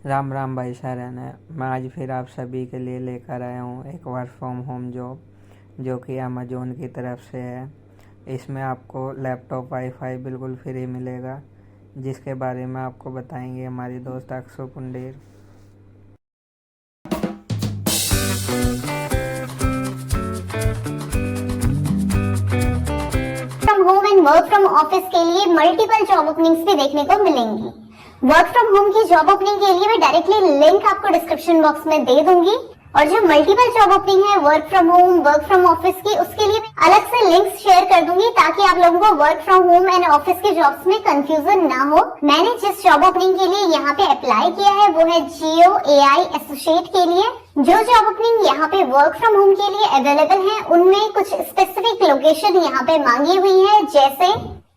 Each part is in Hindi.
राम राम भाई साहब। मैं आज फिर आप सभी के लिए लेकर आया हूँ एक वर्क फ्रॉम होम जॉब जो कि अमेजोन की तरफ से है। इसमें आपको लैपटॉप वाईफाई बिल्कुल फ्री मिलेगा, जिसके बारे में आपको बताएंगे हमारी दोस्त Akshu Pundir. From home and work from office के लिए मल्टीपल जॉब ओपनिंग्स भी देखने को मिलेंगी। वर्क फ्रॉम होम की जॉब ओपनिंग के लिए मैं डायरेक्टली लिंक आपको डिस्क्रिप्शन बॉक्स में दे दूंगी, और जो मल्टीपल जॉब ओपनिंग है work from home work from office की, उसके लिए अलग से लिंक्स शेयर कर दूंगी ताकि आप लोगों को work from home and office के जॉब्स में कंफ्यूजन ना हो। मैंने जिस जॉब ओपनिंग के लिए यहाँ पे अप्लाई किया है वो है जियो AI एसोसिएट के लिए। जो जॉब ओपनिंग यहाँ पे वर्क फ्रॉम होम के लिए अवेलेबल है उनमें कुछ स्पेसिफिक लोकेशन यहाँ पे मांगी हुई है, जैसे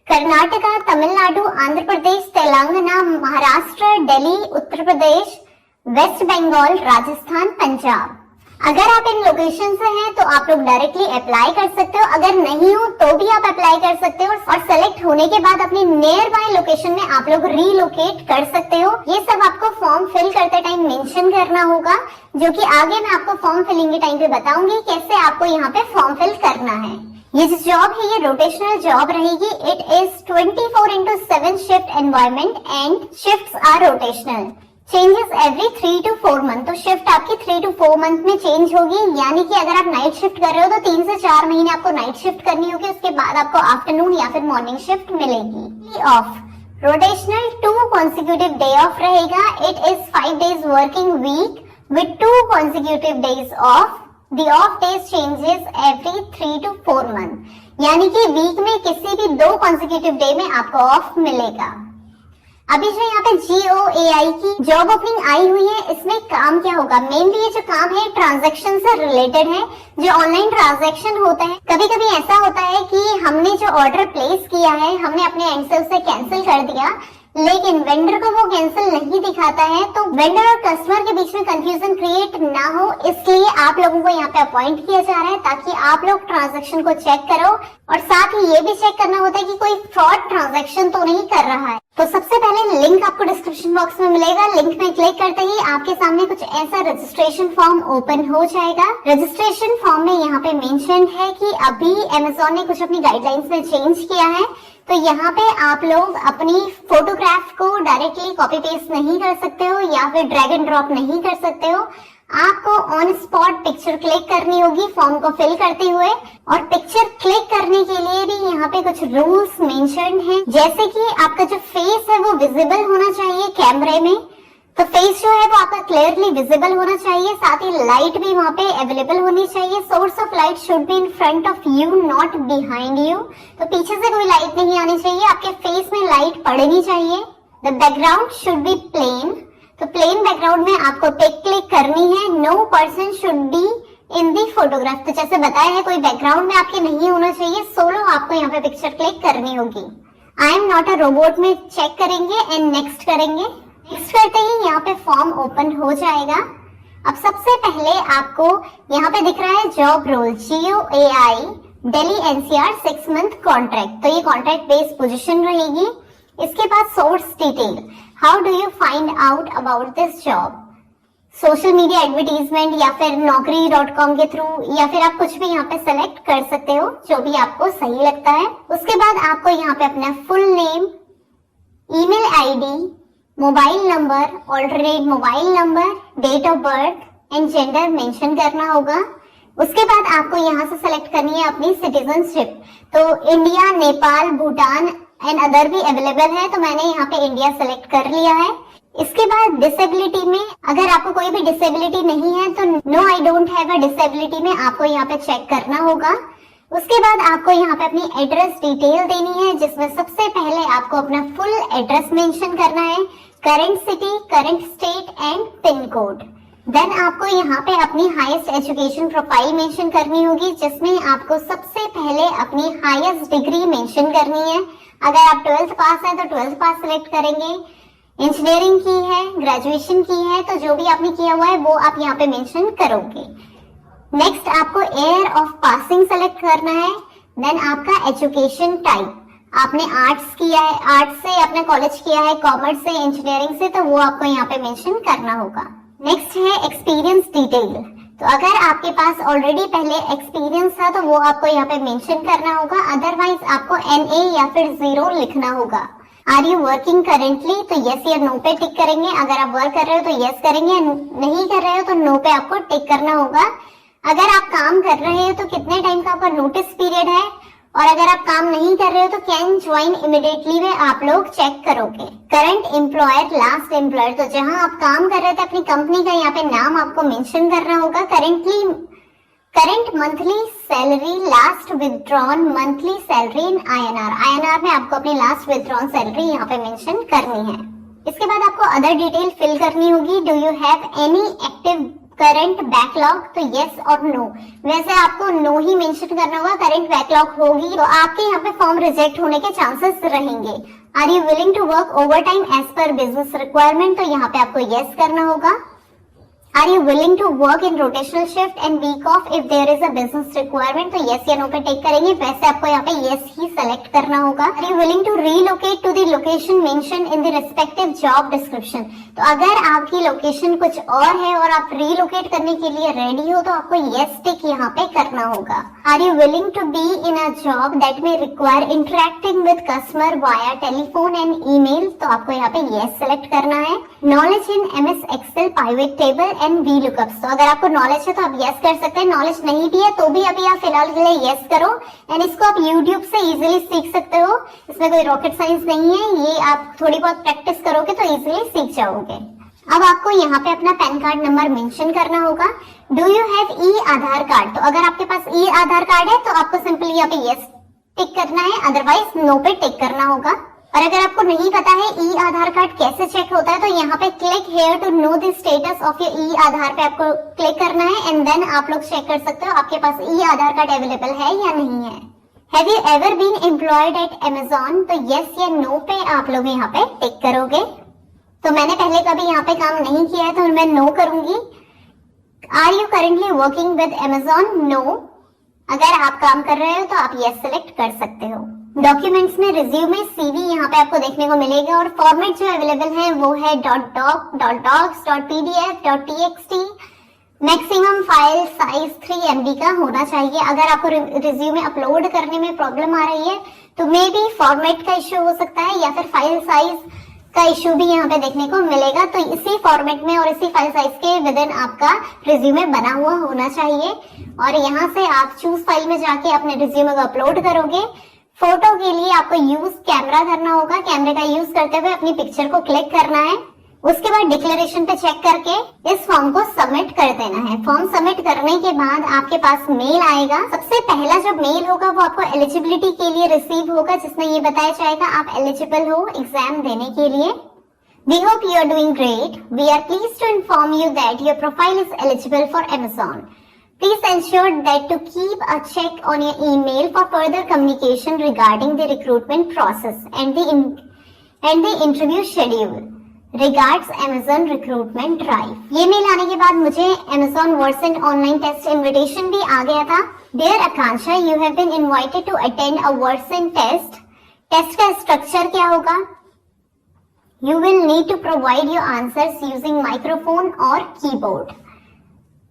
कर्नाटका, तमिलनाडु, आंध्र प्रदेश, तेलंगाना, महाराष्ट्र, दिल्ली, उत्तर प्रदेश, वेस्ट बंगाल, राजस्थान, पंजाब। अगर आप इन लोकेशन से हैं तो आप लोग डायरेक्टली अप्लाई कर सकते हो, अगर नहीं हो तो भी आप अप्लाई कर सकते हो, और सेलेक्ट होने के बाद अपनी नियर बाय लोकेशन में आप लोग रीलोकेट कर सकते हो। ये सब आपको फॉर्म फिल करते टाइम मेंशन करना होगा, जो कि आगे मैं आपको फॉर्म फिलिंग के टाइम पे बताऊंगी कैसे आपको यहाँ पे फॉर्म फिल करना है। ये जो जॉब है ये रोटेशनल जॉब रहेगी। It is 24/7 shift environment and shifts are rotational, changes every 3 to 4 month. तो शिफ्ट आपकी 3 to 4 मंथ में चेंज होगी, यानी कि अगर आप नाइट शिफ्ट कर रहे हो तो 3 से 4 महीने आपको नाइट शिफ्ट करनी होगी, उसके बाद आपको आफ्टरनून या फिर मॉर्निंग शिफ्ट मिलेगी। Off rotational 2 consecutive day off रहेगा। It is 5 days working week with 2 consecutive days off. The off days changes every 3 to 4 month, यानी कि वीक में किसी भी 2 consecutive डे में आपको ऑफ मिलेगा। अभी जो यहाँ पे GOAI की जॉब ओपनिंग आई हुई है, इसमें काम क्या होगा? मेनली ये जो काम है ट्रांजैक्शन से रिलेटेड है, जो ऑनलाइन ट्रांजैक्शन होता है। कभी कभी ऐसा होता है कि हमने जो ऑर्डर प्लेस किया है हमने अपने एंड से उसे कैंसिल कर दिया, लेकिन वेंडर को वो कैंसिल नहीं दिखाता है, तो वेंडर और कस्टमर के बीच में कंफ्यूजन क्रिएट ना हो, इसलिए आप लोगों को यहाँ पे अपॉइंट किया जा रहा है ताकि आप लोग ट्रांजैक्शन को चेक करो, और साथ ही ये भी चेक करना होता है कि कोई फ्रॉड ट्रांजैक्शन तो नहीं कर रहा है। तो सबसे पहले लिंक आपको डिस्क्रिप्शन बॉक्स में मिलेगा। लिंक में क्लिक करते ही आपके सामने कुछ ऐसा रजिस्ट्रेशन फॉर्म ओपन हो जाएगा। रजिस्ट्रेशन फॉर्म में यहाँ पे मेंशन है कि अभी अमेजोन ने कुछ अपनी गाइडलाइंस में चेंज किया है, तो यहाँ पे आप लोग अपनी फोटोग्राफ को डायरेक्टली कॉपी पेस्ट नहीं कर सकते हो या फिर ड्रैग एंड ड्रॉप नहीं कर सकते हो। आपको ऑन स्पॉट पिक्चर क्लिक करनी होगी फॉर्म को फिल करते हुए, और पिक्चर क्लिक करने के लिए भी यहाँ पे कुछ रूल्स मेंशन्ड हैं, जैसे कि आपका जो फेस है वो विजिबल होना चाहिए कैमरे में। तो फेस जो है वो आपका क्लियरली विजिबल होना चाहिए, साथ ही लाइट भी वहाँ पे अवेलेबल होनी चाहिए। Source of light should be in front of you not behind you, तो पीछे से कोई लाइट नहीं आनी चाहिए, आपके फेस में लाइट पड़नी चाहिए। The background should be plain, तो प्लेन बैकग्राउंड में आपको पिक क्लिक करनी है। No person should be in the photograph, तो जैसे बताया है कोई बैकग्राउंड में आपके नहीं होना चाहिए, सोलो आपको यहाँ पे पिक्चर क्लिक करनी होगी। I am not a robot में चेक करेंगे एंड नेक्स्ट करेंगे। नेक्स्ट करते ही यहाँ पे फॉर्म ओपन हो जाएगा। अब सबसे पहले आपको यहाँ पे दिख रहा है job role GOAI Delhi NCR 6 month contract, तो ये कॉन्ट्रैक्ट बेस्ड पोजीशन रहेगी। इसके बाद source detail, how do you find out about this job? Social media advertisement या फिर naukri.com के थ्रू, या फिर आप कुछ भी यहाँ पे सेलेक्ट कर सकते हो जो भी आपको सही लगता है। उसके बाद आपको यहाँ पे अपना full name, email ID, mobile number, alternate mobile number, date of birth and gender mention करना होगा। उसके बाद आपको यहाँ से सेलेक्ट करनी है अपनी सिटीजनशिप, तो India, Nepal, Bhutan and other भी अवेलेबल है, तो मैंने यहाँ पे इंडिया सेलेक्ट कर लिया है। इसके बाद डिसेबिलिटी में अगर आपको कोई भी डिसेबिलिटी नहीं है तो no I don't have a disability में आपको यहाँ पे चेक करना होगा। उसके बाद आपको यहाँ पे अपनी एड्रेस डिटेल देनी है, जिसमें सबसे पहले आपको अपना फुल एड्रेस मेंशन करना है, current city, current state and pin code. Then आपको यहाँ पे अपनी हाईएस्ट एजुकेशन प्रोफाइल मेंशन करनी होगी, जिसमें आपको सबसे पहले अपनी हाईएस्ट डिग्री मेंशन करनी है। अगर आप 12th पास है तो 12th पास सिलेक्ट करेंगे, इंजीनियरिंग की है, ग्रेजुएशन की है, तो जो भी आपने किया हुआ है वो आप यहाँ पे मेंशन करोगे। नेक्स्ट आपको ईयर ऑफ पासिंग सेलेक्ट करना है। देन आपका एजुकेशन टाइप, आपने आर्ट्स किया है, आर्ट्स से आपने कॉलेज किया है, कॉमर्स से, इंजीनियरिंग से, तो वो आपको यहाँ पे मेंशन करना होगा। नेक्स्ट है एक्सपीरियंस डिटेल। तो अगर आपके पास ऑलरेडी पहले एक्सपीरियंस था तो वो आपको यहाँ पे मेंशन करना होगा, अदरवाइज आपको NA या फिर 0 लिखना होगा। आर यू वर्किंग करेंटली, तो यस या नो पे टिक करेंगे। अगर आप वर्क कर रहे हो तो यस करेंगे, नहीं कर रहे हो तो नो पे आपको टिक करना होगा। अगर आप काम कर रहे हो तो कितने टाइम का आपका नोटिस पीरियड है, और अगर आप काम नहीं कर रहे हो तो कैन ज्वाइन इमीडिएटली में आप लोग चेक करोगे। करंट एम्प्लॉयर, लास्ट एम्प्लॉयर, तो जहां आप काम कर रहे थे अपनी कंपनी का यहाँ पे नाम आपको मेंशन करना होगा। Current monthly salary, last withdrawn monthly salary in INR। INR में आपको अपनी लास्ट विथड्रॉन सैलरी यहाँ पे मेंशन करनी है। इसके बाद आपको अदर डिटेल फिल करनी होगी। Do you have any active current backlog, तो यस और नो। वैसे आपको नो ही मेंशन करना होगा, करंट बैकलॉग होगी तो आपके यहाँ पे फॉर्म रिजेक्ट होने के चांसेस रहेंगे। Are you willing to work overtime as per business requirement, तो यहाँ पे आपको यस करना होगा। Are you willing to work in rotational shift and week off if there is a business requirement, तो यस या नो पे टिक करेंगे। वैसे आपको यहाँ पे यस ही सेलेक्ट करना होगा। Are you willing to relocate to the location mention in the respective job description, तो अगर आपकी लोकेशन कुछ और है और आप रीलोकेट करने के लिए रेडी हो तो आपको यस टिक यहाँ पे करना होगा। Are you willing to be in a job that may require interacting with customer via telephone and email, तो आपको यहाँ पे यस सेलेक्ट करना है। Knowledge in MS excel, pivot table and VLOOKUPs, तो अगर आपको नॉलेज है तो आप यस कर सकते हैं, नॉलेज नहीं भी है तो भी अभी आप फिलहाल के लिए यस करो। एंड इसको आप YouTube से इजीली सीख सकते हो, इसमें कोई रॉकेट साइंस नहीं है, ये आप थोड़ी बहुत प्रैक्टिस करोगे तो इजीली सीख जाओगे। अब आपको यहाँ पे अपना पैन कार्ड नंबर मेंशन करना होगा। Do you have Aadhaar card, तो अगर आपके पास आधार कार्ड है तो आपको सिंपली यहाँ पे यस टिक करना है, अदरवाइज नो पे टिक करना होगा। और अगर आपको नहीं पता है आधार कार्ड कैसे चेक होता है तो यहाँ पे click here to know the status of your Aadhaar पे आपको क्लिक करना है एंड देन आप लोग चेक कर सकते हो आपके पास आधार कार्ड अवेलेबल है या नहीं है। Have you ever been employed at Amazon, तो यस या नो पे आप लोग यहाँ पे टिक करोगे। तो मैंने पहले कभी यहाँ पे काम नहीं किया है तो मैं नो करूंगी। Are you currently working with Amazon, no. अगर आप काम कर रहे हो तो आप यस सेलेक्ट कर सकते हो। डॉक्यूमेंट्स में रिज्यूमे, CV यहाँ पे आपको देखने को मिलेगा और फॉर्मेट जो अवेलेबल है वो है .doc, .docs, .pdf, .txt। Maximum file size 3 MB का होना चाहिए। अगर आपको रिज्यूमे अपलोड करने में प्रॉब्लम आ रही है तो मे बी फॉर्मेट का इश्यू हो सकता है या फिर फाइल साइज का इश्यू भी यहाँ पे देखने को मिलेगा। तो इसी फॉर्मेट में और इसी फाइल साइज के विद इन आपका रिज्यूमे बना हुआ होना चाहिए और यहाँ से आप चूज फाइल में जाके अपने रिज्यूमे को अपलोड करोगे। फोटो के लिए आपको यूज कैमरा करना होगा, कैमरे का यूज करते हुए अपनी पिक्चर को क्लिक करना है। उसके बाद डिक्लेरेशन पे चेक करके इस फॉर्म को सबमिट कर देना है। फॉर्म सबमिट करने के बाद आपके पास मेल आएगा। सबसे पहला जो मेल होगा वो आपको एलिजिबिलिटी के लिए रिसीव होगा, जिसमें ये बताया जाएगा आप एलिजिबल हो एग्जाम देने के लिए। We hope you are doing great. We are pleased to inform you that your profile is eligible for Amazon. Please ensure that to keep a check on your email for further communication regarding the recruitment process and the interview schedule. Regards Amazon Recruitment Drive. ये मेल आने के बाद मुझे Amazon Versant online test invitation भी आ गया था। Dear Akansha, you have been invited to attend a Versant test. Test का स्ट्रक्चर क्या होगा? You will need to provide your answers using microphone और keyboard.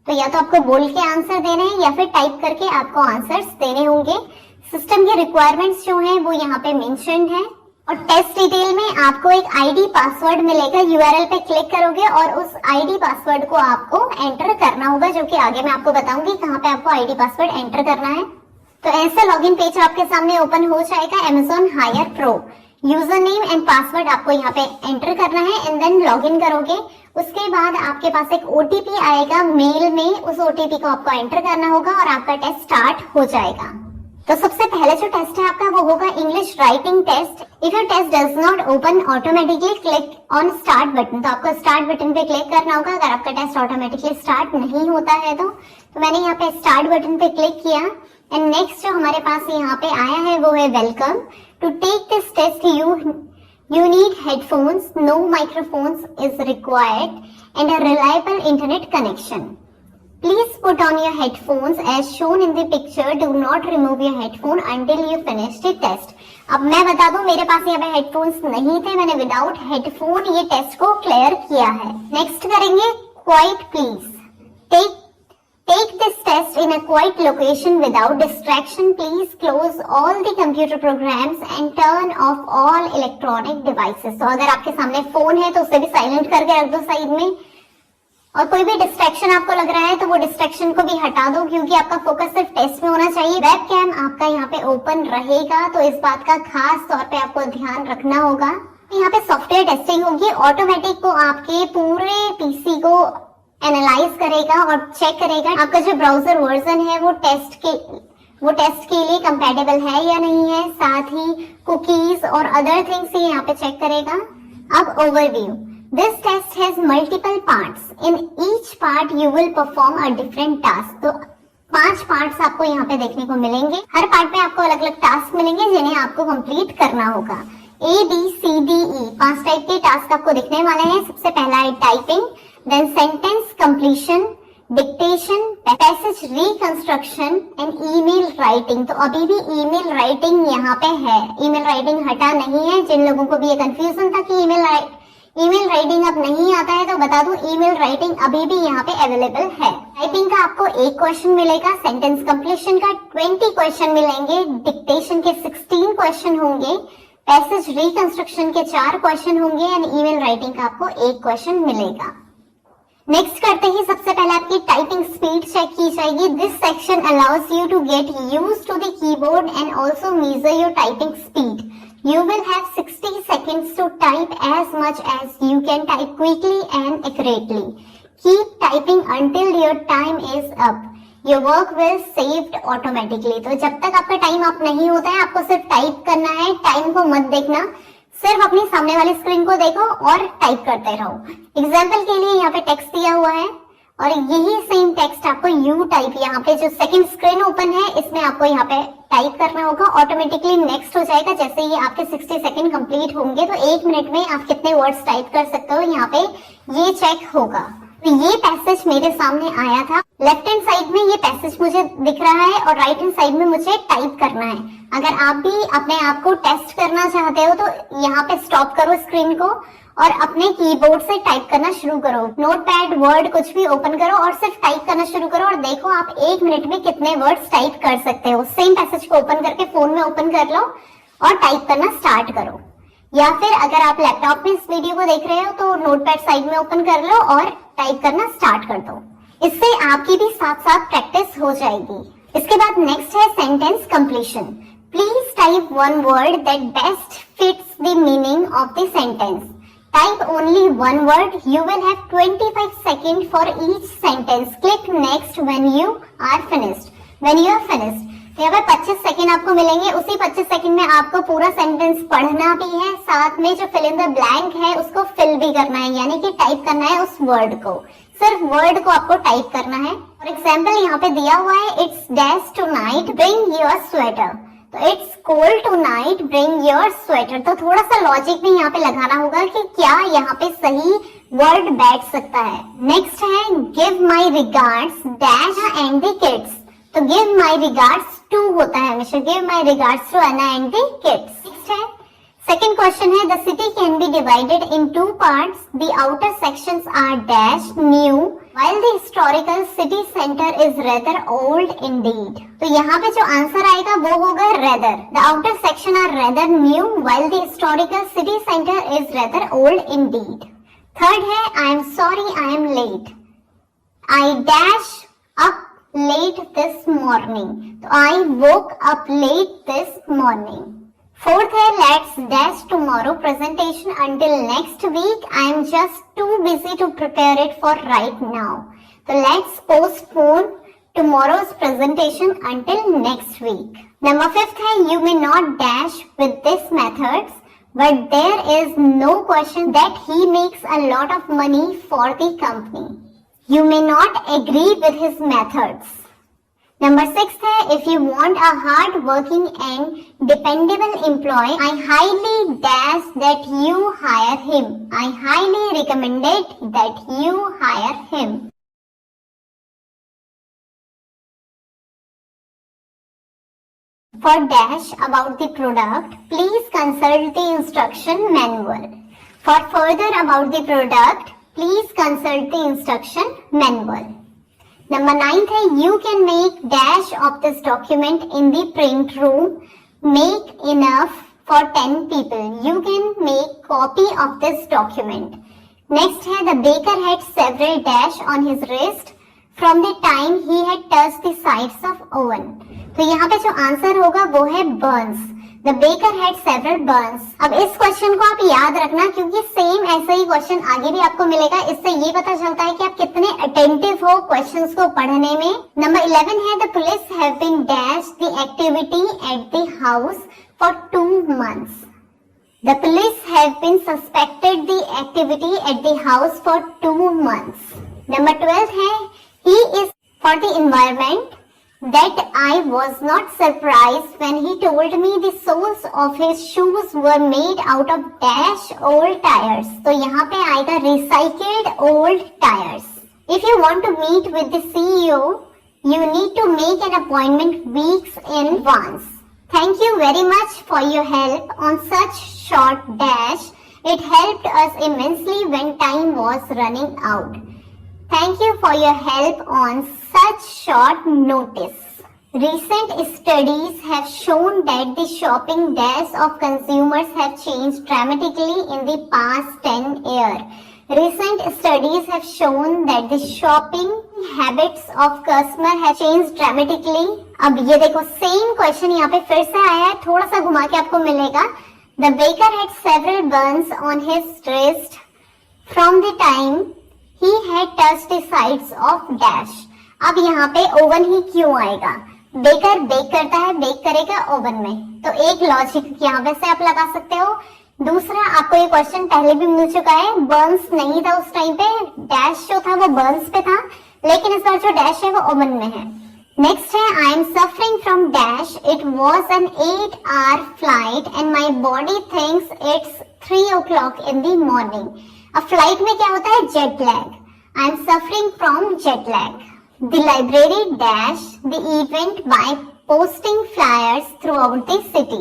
तो या तो आपको बोल के आंसर देने हैं या फिर टाइप करके आपको आंसर्स देने होंगे। सिस्टम के रिक्वायरमेंट्स जो हैं वो यहाँ पे मेंशन्ड है और टेस्ट डिटेल में आपको एक आईडी पासवर्ड मिलेगा। URL पे क्लिक करोगे और उस आईडी पासवर्ड को आपको एंटर करना होगा, जो कि आगे मैं आपको बताऊंगी कहाँ पे आपको आईडी पासवर्ड एंटर करना है। तो ऐसा लॉगिन पेज आपके सामने ओपन हो जाएगा। Amazon Hire Pro user name and password आपको यहाँ पे एंटर करना है एंड देन लॉगिन करोगे। उसके बाद आपके पास एक OTP आएगा मेल में, उस OTP को आपको एंटर करना होगा और आपका टेस्ट स्टार्ट हो जाएगा। तो सबसे पहले जो टेस्ट है आपका वो होगा English writing test. If your test does not open automatically click on start button, तो आपको स्टार्ट बटन पे क्लिक करना होगा अगर आपका टेस्ट ऑटोमेटिकली स्टार्ट नहीं होता है तो मैंने यहाँ पे स्टार्ट बटन पे क्लिक किया एंड नेक्स्ट जो हमारे पास यहाँ पे आया है वो है welcome. To take this test you need headphones, no microphones is required and a reliable internet connection. Please put on your headphones as shown in the picture. Do not remove your headphone until you finish the test. अब मैं बता दूं, मेरे पास यहाँ पे हेडफोन्स नहीं थे, मैंने विदाउट हेडफोन ये टेस्ट को क्लियर किया है। नेक्स्ट करेंगे quite please. Take this test in a quiet location without distraction. Please close all the computer programs and turn off all electronic devices. तो अगर आपके सामने फोन है तो उसे भी साइलेंट करके रख दो साइड में, और कोई भी डिस्ट्रैक्शन आपको लग रहा है तो वो डिस्ट्रैक्शन को भी हटा दो, क्योंकि आपका फोकस सिर्फ टेस्ट में होना चाहिए। वेब कैम आपका यहाँ पे ओपन रहेगा, तो इस बात का खास तौर पे आपको ध्यान रखना होगा। यहाँ पे सॉफ्टवेयर टेस्टिंग होगी, ऑटोमेटिक को आपके पूरे पीसी को एनालाइज करेगा और चेक करेगा आपका जो ब्राउजर वर्जन है वो टेस्ट के लिए कंपैटिबल है या नहीं है। साथ ही कुकीज और अदर थिंग्स ये यहाँ पे चेक करेगा। अब overview. This test has multiple parts. In each part you will perform a different task. तो 5 पार्ट्स आपको यहाँ पे देखने को मिलेंगे। हर पार्ट में आपको अलग अलग टास्क मिलेंगे जिन्हें आपको कंप्लीट करना होगा। ABCDE 5 टाइप के टास्क आपको दिखने वाले हैं। सबसे पहला है typing, then sentence completion, dictation, passage reconstruction and email writing। तो अभी भी email writing यहाँ पे है, email writing हटा नहीं है। जिन लोगों को भी ये कंफ्यूजन था कि email writing अब नहीं आता है, तो बता दूं email writing अभी भी यहाँ पे अवेलेबल है। टाइपिंग का आपको 1 क्वेश्चन मिलेगा, सेंटेंस कंप्लीशन का 20 क्वेश्चन मिलेंगे, डिक्टेशन के 16 क्वेश्चन होंगे, पैसेज रिकंस्ट्रक्शन के 4 क्वेश्चन होंगे एंड ईमेल राइटिंग का आपको 1 क्वेश्चन मिलेगा। नेक्स्ट करते ही सबसे पहले आपकी टाइपिंग स्पीड चेक की जाएगी। This section allows you to get used to the keyboard and also measure your typing speed. You will have 60 seconds to type as much as you can type quickly and accurately. Keep typing until your time is up. Your work will saved automatically. तो जब तक आपका टाइम अप नहीं होता है आपको सिर्फ टाइप करना है, टाइम को मत देखना, सिर्फ अपनी सामने वाली स्क्रीन को देखो और टाइप करते रहो। एग्जाम्पल के लिए यहाँ पे टेक्स्ट दिया हुआ है और यही सेम टेक्स्ट आपको यू टाइप यहाँ पे जो सेकंड स्क्रीन ओपन है इसमें आपको यहाँ पे टाइप करना होगा। ऑटोमेटिकली नेक्स्ट हो जाएगा। जैसे ही आपके 60 सेकंड कंप्लीट होंगे तो 1 मिनट में आप कितने वर्ड्स टाइप कर सकते हो यहाँ पे ये चेक होगा। तो ये पैसेज मेरे सामने आया था, लेफ्ट हैंड साइड में ये पैसेज मुझे दिख रहा है और राइट हैंड साइड में मुझे टाइप करना है। अगर आप भी अपने आप को टेस्ट करना चाहते हो तो यहाँ पे स्टॉप करो स्क्रीन को और अपने कीबोर्ड से टाइप करना शुरू करो। नोटपैड, वर्ड कुछ भी ओपन करो और सिर्फ टाइप करना शुरू करो और देखो आप 1 मिनट में कितने वर्ड्स टाइप कर सकते हो। सेम पैसेज को ओपन करके फोन में ओपन कर लो और टाइप करना स्टार्ट करो, या फिर अगर आप लैपटॉप में इस वीडियो को देख रहे हो तो नोटपैड साइड में ओपन कर लो और टाइप करना स्टार्ट कर दो। इससे आपकी भी साथ साथ प्रैक्टिस हो जाएगी। इसके बाद नेक्स्ट है sentence completion. Please type 1 word that best fits the meaning of the sentence. Type only 1 word. You will have 25 seconds for each sentence. Click next when you are finished. When you are finished. यहाँ पे 25 सेकंड आपको मिलेंगे। उसी 25 सेकंड में आपको पूरा सेंटेंस पढ़ना भी है, साथ में जो फिल इन द ब्लैंक है उसको फिल भी करना है, यानी कि टाइप करना है उस वर्ड को। सिर्फ वर्ड को आपको टाइप करना है। फॉर एग्जाम्पल यहाँ पे दिया हुआ है it's dash tonight bring your sweater, तो it's cold tonight bring your sweater. तो थोड़ा सा लॉजिक भी यहाँ पे लगाना होगा कि क्या यहाँ पे सही वर्ड बैठ सकता है। नेक्स्ट है give my regards dash and the kids. तो गिव माई रिगार्ड्स टू होता है हमेशा, give my regards to Anna and the kids. Next है सेकेंड क्वेश्चन है the city can be divided in 2 parts, the outer sections are dash new while the historical city center is rather old indeed। तो यहाँ पे जो आंसर आएगा वो होगा rather। The outer section are rather new while the historical city center is rather old indeed। Third है I am sorry I am late। I dash up late this morning। तो I woke up late this morning। Fourth है let's dash tomorrow presentation until next week, I am just too busy to prepare it for right now. तो let's postpone tomorrow's presentation until next week. Number 5 है you may not dash with this methods but there is no question that he makes a lot of money for the company. You may not agree with his methods. Number 6 है if you want a hard working and dependable employee, I highly dash that you hire him. I highly recommended that you hire him. For dash about the product, please consult the instruction manual. For further about the product, please consult the instruction manual. Number 9 है you can make dash of this document in the print room. Make enough for 10 people. You can make copy of this document. Next है the baker had several dash on his wrist from the time he had touched the sides of oven. तो यहाँ पे जो आंसर होगा वो है burns. The baker had several burns. अब इस क्वेश्चन को आप याद रखना क्योंकि सेम ऐसा ही क्वेश्चन आगे भी आपको मिलेगा. इससे ये पता चलता है कि आप कितने अटेंटिव हो क्वेश्चंस को पढ़ने में. नंबर 11 है the police have been dashed the activity at the house for 2 months. The police have been suspected the activity at the house for 2 months. Number 12 है he is for the environment. That I was not surprised when he told me the soles of his shoes were made out of dash old tires. तो यहाँ पे आएगा recycled old tires. If you want to meet with the CEO, you need to make an appointment weeks in advance. Thank you very much for your help on such short dash. It helped us immensely when time was running out. Thank you for your help on such short notice. Recent studies have shown that the shopping dash of consumers have changed dramatically in the past 10 years. Recent studies have shown that the shopping habits of customers have changed dramatically. अब ये देखो सेम क्वेश्चन यहाँ पे फिर से आया है, थोड़ा सा घुमा के आपको मिलेगा. The baker had several burns on his wrist from the time he had touched the sides of dash. अब यहाँ पे ओवन ही क्यों आएगा? बेकर बेक करता है, बेक करेगा ओवन में, तो एक लॉजिक यहाँ पे से आप लगा सकते हो. दूसरा, आपको ये क्वेश्चन पहले भी मिल चुका है, बर्न्स नहीं था उस टाइम पे, डैश जो था वो बर्न्स पे था, लेकिन इस बार जो डैश है वो ओवन में है. नेक्स्ट है I am suffering from dash. It was an 8-hour flight and my body thinks it's 3 o'clock in the morning. अब फ्लाइट में क्या होता है? Jet lag. I am suffering from jet lag. The library dashed the event by posting flyers throughout the city.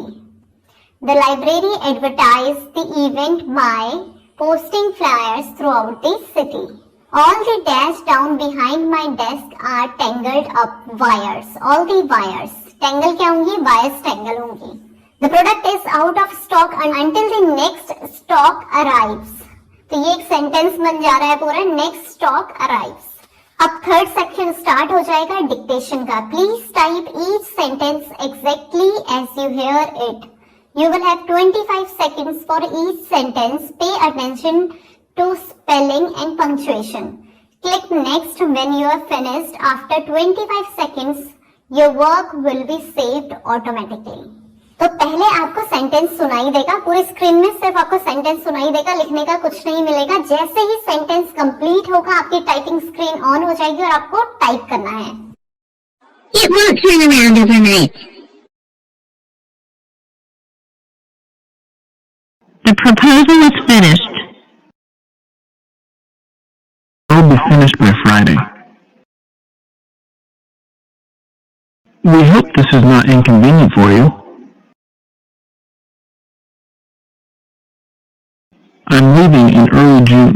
The library advertised the event by posting flyers throughout the city. All the dash down behind my desk are tangled up wires. All the wires. Tangle क्या होंगी? Wires tangle होंगी. The product is out of stock until the next stock arrives. तो ये एक सेंटेंस बन जा रहा है पूरा, next stock arrives. अब थर्ड सेक्शन स्टार्ट हो जाएगा डिक्टेशन का. Please type each sentence exactly as you hear it. You will have 25 seconds for each sentence. Pay attention to spelling and punctuation. Click next when you are finished. After 25 seconds your work will be saved automatically. तो पहले आपको सेंटेंस सुनाई देगा, पूरी स्क्रीन में सिर्फ आपको सेंटेंस सुनाई देगा, लिखने का कुछ नहीं मिलेगा. जैसे ही सेंटेंस कंप्लीट होगा आपकी टाइपिंग स्क्रीन ऑन हो जाएगी और आपको टाइप करना है. It won't turn around overnight. The proposal is finished. I'll be finished by Friday. We hope this is not inconvenient for you. I'm leaving in early June.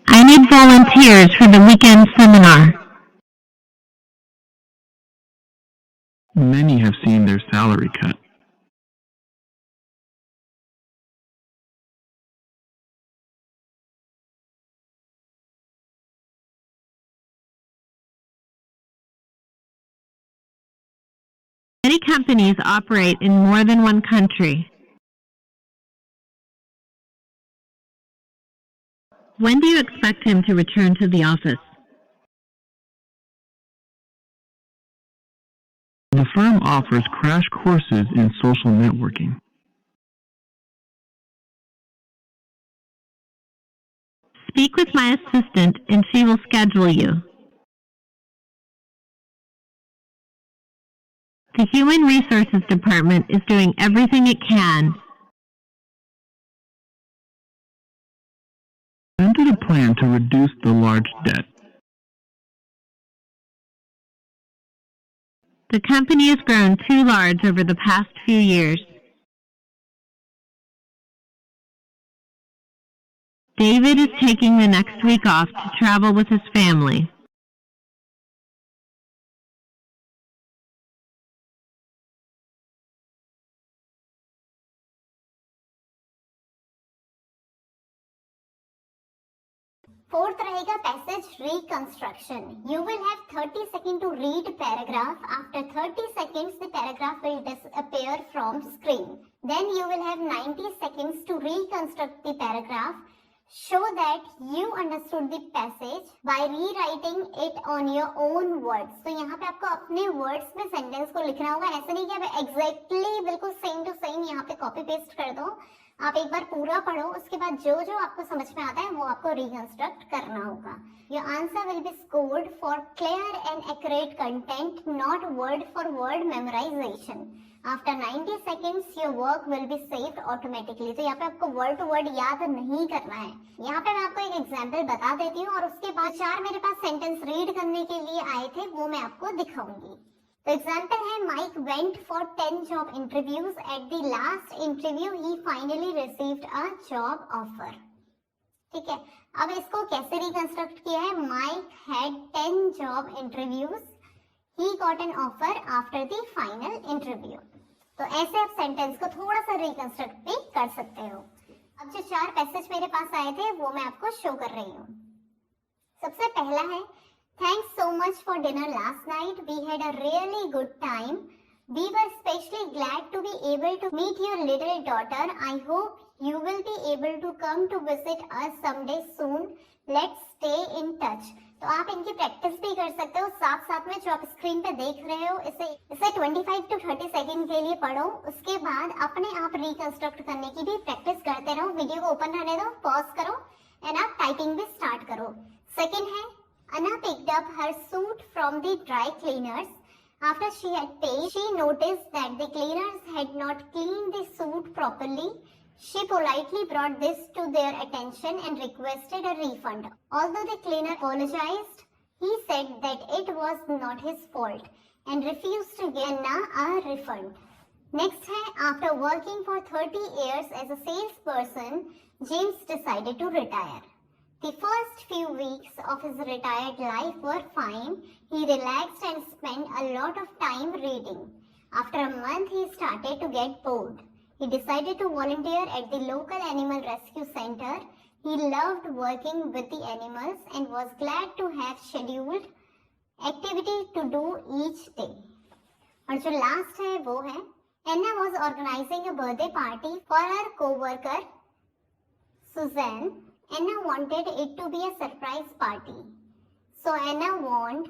I need volunteers for the weekend seminar. Many have seen their salary cut. Many companies operate in more than one country. When do you expect him to return to the office? The firm offers crash courses in social networking. Speak with my assistant and she will schedule you. The Human Resources Department is doing everything it can. Presented a plan to reduce the large debt. The company has grown too large over the past few years. David is taking the next week off to travel with his family. Fourth रहेगा passage reconstruction. You will have 30 second to read paragraph. After 30 seconds the paragraph will disappear from screen. Then you will have 90 seconds to reconstruct the paragraph. Show that you understood the passage by rewriting it on your own words. तो यहाँ पे आपको अपने वर्ड्स में सेंटेंस को लिखना होगा. ऐसा नहीं कि आप एग्जैक्टली बिल्कुल सेम टू सेम यहाँ पे कॉपी पेस्ट कर दो. आप एक बार पूरा पढ़ो, उसके बाद जो जो आपको समझ में आता है वो आपको रिकंस्ट्रक्ट करना होगा. Your answer will be scored for clear and accurate content, not word for word memorisation. After 90 seconds your work will be saved automatically. तो यहाँ पे आपको वर्ड टू वर्ड याद नहीं करना है. यहाँ पे मैं आपको एक एग्जाम्पल बता देती हूँ और उसके बाद 4 मेरे पास सेंटेंस रीड करने के लिए आए थे, वो मैं आपको दिखाऊंगी. तो एग्जाम्पल है, Mike went for 10 job interviews. At the last interview he finally received a job offer. ठीक है, अब इसको कैसे रिकंस्ट्रक्ट किया है? Mike had 10 job interviews, he got an offer after the final interview. तो ऐसे आप सेंटेंस को थोड़ा सा रिकंस्ट्रक्ट भी कर सकते हो. अब जो 4 पैसेज मेरे पास आए थे वो मैं आपको शो कर रही हूँ. सबसे पहला है, Thanks so much for dinner last night. We had a really good time. We were especially glad to be able to meet your little daughter. I hope you will be able to come to visit us someday soon. Let's stay in touch. तो आप इनकी प्रैक्टिस भी कर सकते हो. साथ साथ में जो आप स्क्रीन पे देख रहे हो इसे 25 to 30 सेकंड के लिए पढ़ो. उसके बाद अपने आप रिकंस्ट्रक्ट करने की भी प्रैक्टिस करते रहो. वीडियो को ओपन रहने दो, पॉज करो एंड आप टाइपिंग भी स्टार्ट करो. सेकंड है, Anna picked up her suit from the dry cleaners. After she had paid, she noticed that the cleaners had not cleaned the suit properly. She politely brought this to their attention and requested a refund. Although the cleaner apologized, he said that it was not his fault and refused to give Anna a refund. Next है, after working for 30 years as a salesperson, James decided to retire. The first few weeks of his retired life were fine. He relaxed and spent a lot of time reading. After a month, he started to get bored. He decided to volunteer at the local animal rescue center. He loved working with the animals and was glad to have scheduled activity to do each day. और जो लास्ट है वो है, Anna was organizing a birthday party for her co-worker Suzanne. Anna wanted it to be a surprise party. So Anna warned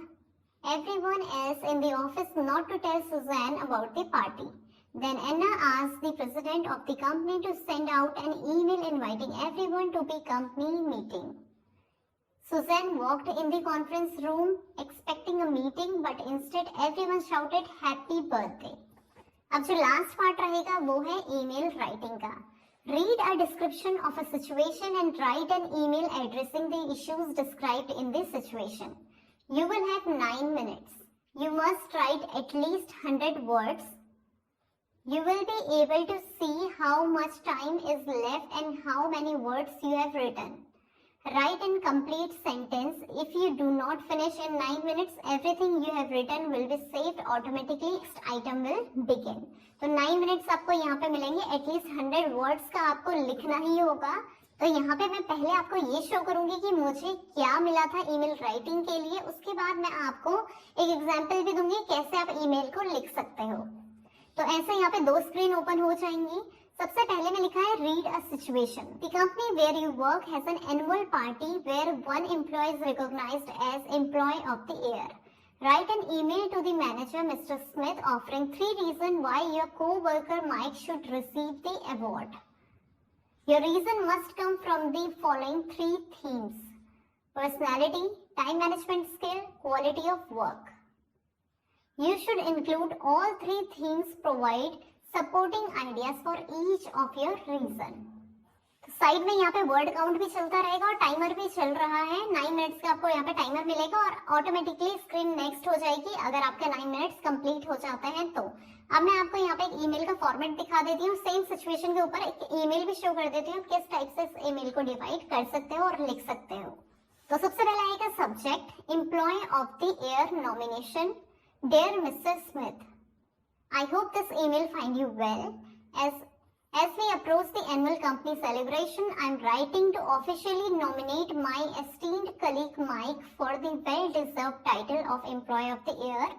everyone else in the office not to tell Suzanne about the party. Then Anna asked the president of the company to send out an email inviting everyone to the company meeting. Suzanne walked in the conference room expecting a meeting, but instead everyone shouted happy birthday. अब जो लास्ट पार्ट रहेगा वो है ईमेल राइटिंग का. Read a description of a situation and write an email addressing the issues described in this situation. You will have 9 minutes. You must write at least 100 words. You will be able to see how much time is left and how many words you have written. Write a complete sentence. If you do not finish in 9 minutes, everything you have written will be saved automatically. Next item will begin. तो 9 minutes आपको यहाँ पे मिलेंगे. एटलीस्ट 100 वर्ड्स का आपको लिखना ही होगा. तो यहाँ पे मैं पहले आपको ये शो करूंगी कि मुझे क्या मिला था ईमेल राइटिंग के लिए. उसके बाद मैं आपको एक एग्जाम्पल भी दूंगी कैसे आप ईमेल को लिख सकते हो. तो ऐसे यहाँ पे 2 स्क्रीन ओपन हो जाएंगी. सबसे पहले में लिखा है read a situation. The company where you work has an annual party where one employee is recognised as employee of the year. Write an email to the manager, Mr. Smith, offering 3 reasons why your co-worker Mike should receive the award. Your reason must come from the following 3 themes: personality, time management skill, quality of work. You should include all 3 themes, provide supporting ideas for each of your reason. Side में यहाँ पे वर्ड काउंट भी चलता रहेगा और टाइमर भी चल रहा है। 9 मिनट्स का आपको यहाँ पे टाइमर मिलेगा और ऑटोमेटिकली स्क्रीन नेक्स्ट हो जाएगी अगर आपके 9 मिनट्स कंप्लीट हो जाते हैं तो। अब मैं आपको यहाँ पे एक ईमेल का फॉर्मेट दिखा देती हूँ। सेम सिचुएशन के ऊपर एक ईमेल भी शो कर देती हूँ, किस टाइप से इस ईमेल को डिवाइड कर सकते हो और लिख सकते हो। तो सबसे पहला आएगा subject, employee of the year nomination, dear Mrs Smith, I hope this email find you well. As we approach the annual company celebration, I am writing to officially nominate my esteemed colleague Mike for the well-deserved title of Employee of the Year.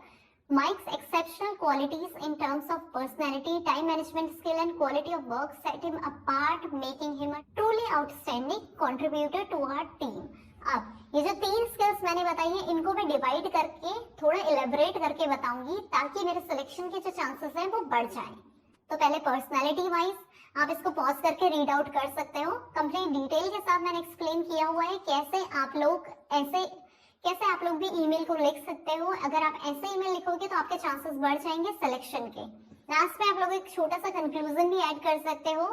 Mike's exceptional qualities in terms of personality, time management skill and quality of work set him apart, making him a truly outstanding contributor to our team. अब ये जो 3 स्किल्स मैंने बताई हैं इनको मैं डिवाइड करके थोड़ा इलेबोरेट करके बताऊंगी ताकि मेरे सिलेक्शन के जो चांसेस हैं वो बढ़ जाएं। तो पहले पर्सनालिटी वाइज आप इसको पॉज करके रीड आउट कर सकते हो। कंप्लीट डिटेल के साथ मैंने एक्सप्लेन किया हुआ है कैसे आप लोग भी ईमेल को लिख सकते हो। अगर आप ऐसे ईमेल लिखोगे तो आपके चांसेस बढ़ जाएंगे सिलेक्शन के। लास्ट में आप लोग एक छोटा सा कंक्लूजन भी ऐड कर सकते हो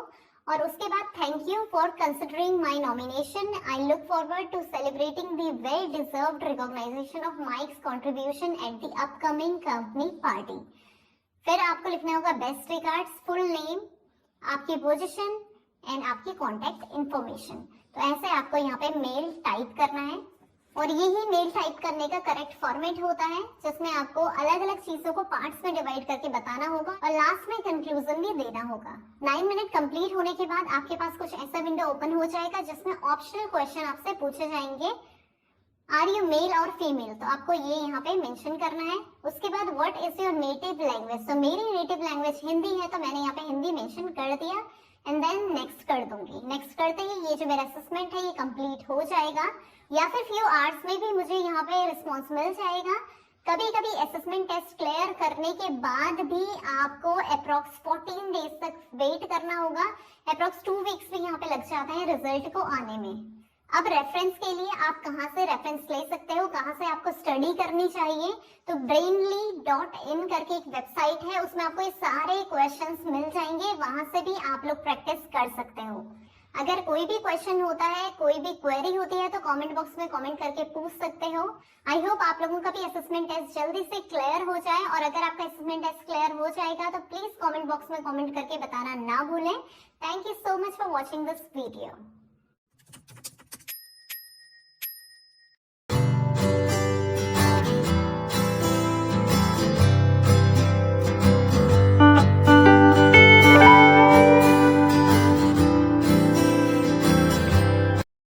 और उसके बाद thank you for considering my nomination, I look forward to celebrating the well deserved recognition of Mike's contribution at the upcoming company party. फिर आपको लिखना होगा बेस्ट रिगार्ड्स, फुल नेम, आपकी पोजीशन एंड आपकी कॉन्टेक्ट इंफॉर्मेशन। तो ऐसे आपको यहाँ पे मेल टाइप करना है और यही मेल टाइप करने का करेक्ट फॉर्मेट होता है जिसमें आपको अलग अलग चीजों को पार्ट्स में डिवाइड करके बताना होगा और लास्ट में कंक्लूजन भी देना होगा। 9 मिनट कंप्लीट होने के बाद आपके पास कुछ ऐसा विंडो ओपन हो जाएगा जिसमें ऑप्शनल क्वेश्चन आपसे पूछे जाएंगे, आर यू मेल और फीमेल, तो आपको ये यहाँ पे मेंशन करना है। उसके बाद what is your native language, तो मेरी नेटिव लैंग्वेज हिंदी है तो मैंने यहाँ पे हिंदी मेंशन कर दिया एंड देन नेक्स्ट कर दूंगी। नेक्स्ट करते ही ये जो मेरा असेसमेंट है ये कंप्लीट हो जाएगा या फिर फ्यू आवर्स में भी मुझे यहाँ पे रिस्पॉन्स मिल जाएगा। कभी कभी असेसमेंट टेस्ट क्लियर करने के बाद भी आपको अप्रॉक्स 14 डेज तक वेट करना होगा। अप्रॉक्स 2 वीक्स भी यहाँ पे लग जाता है रिजल्ट को आने में। अब रेफरेंस के लिए आप कहाँ से रेफरेंस ले सकते हो, कहाँ से आपको स्टडी करनी चाहिए, तो brainly.in करके एक वेबसाइट है, उसमें आपको ये सारे क्वेश्चंस मिल जाएंगे, वहां से भी आप लोग प्रैक्टिस कर सकते हो। अगर कोई भी क्वेश्चन होता है, कोई भी क्वेरी होती है तो कमेंट बॉक्स में कमेंट करके पूछ सकते हो। आई होप आप लोगों का भी असेसमेंट टेस्ट जल्दी से क्लियर हो जाए और अगर आपका असेसमेंट टेस्ट क्लियर हो जाएगा तो प्लीज कमेंट बॉक्स में कमेंट करके बताना ना भूलें। Thank you so much for watching this video.